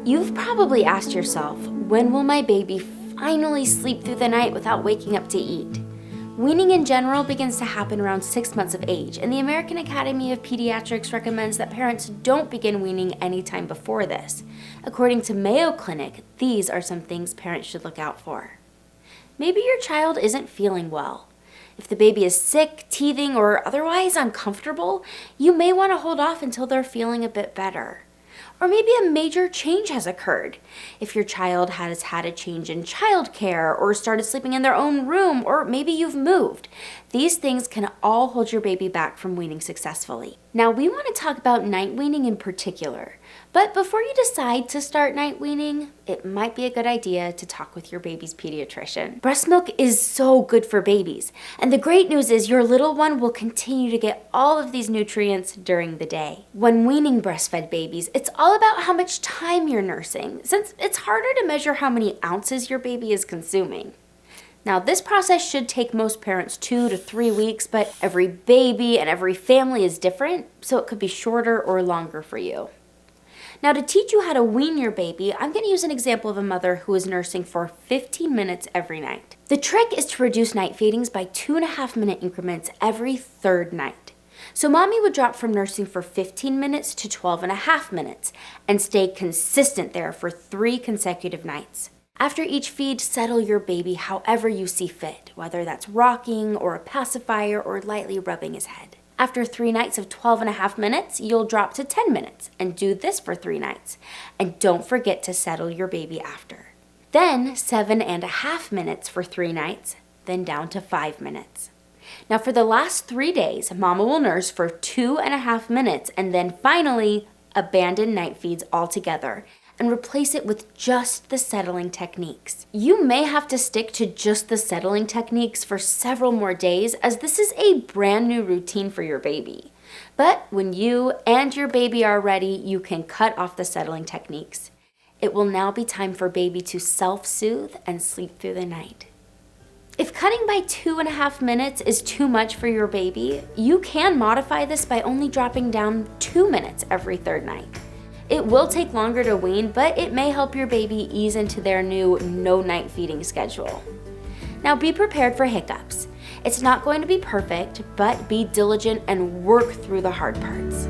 You've probably asked yourself, when will my baby finally sleep through the night without waking up to eat? Weaning in general begins to happen around 6 months of age, and the American Academy of Pediatrics recommends that parents don't begin weaning anytime before this. According to Mayo Clinic, these are some things parents should look out for. Maybe your child isn't feeling well. If the baby is sick, teething, or otherwise uncomfortable, you may want to hold off until they're feeling a bit better. Or maybe a major change has occurred. If your child has had a change in childcare or started sleeping in their own room, or maybe you've moved. These things can all hold your baby back from weaning successfully. Now, we want to talk about night weaning in particular. But before you decide to start night weaning, it might be a good idea to talk with your baby's pediatrician. Breast milk is so good for babies, and the great news is your little one will continue to get all of these nutrients during the day. When weaning breastfed babies, it's all about how much time you're nursing, since it's harder to measure how many ounces your baby is consuming. Now, this process should take most parents 2 to 3 weeks, but every baby and every family is different, so it could be shorter or longer for you. Now, to teach you how to wean your baby, I'm going to use an example of a mother who is nursing for 15 minutes every night. The trick is to reduce night feedings by 2.5-minute increments every third night. So mommy would drop from nursing for 15 minutes to 12.5 minutes and stay consistent there for 3 consecutive nights. After each feed, settle your baby however you see fit, whether that's rocking or a pacifier or lightly rubbing his head. After 3 nights of 12.5 minutes, you'll drop to 10 minutes and do this for 3 nights. And don't forget to settle your baby after. Then 7.5 minutes for 3 nights, then down to 5 minutes. Now for the last 3 days, mama will nurse for 2.5 minutes and then finally abandon night feeds altogether and replace it with just the settling techniques. You may have to stick to just the settling techniques for several more days, as this is a brand new routine for your baby. But when you and your baby are ready, you can cut off the settling techniques. It will now be time for baby to self-soothe and sleep through the night. If cutting by 2.5 minutes is too much for your baby, you can modify this by only dropping down 2 minutes every third night. It will take longer to wean, but it may help your baby ease into their new no night feeding schedule. Now be prepared for hiccups. It's not going to be perfect, but be diligent and work through the hard parts.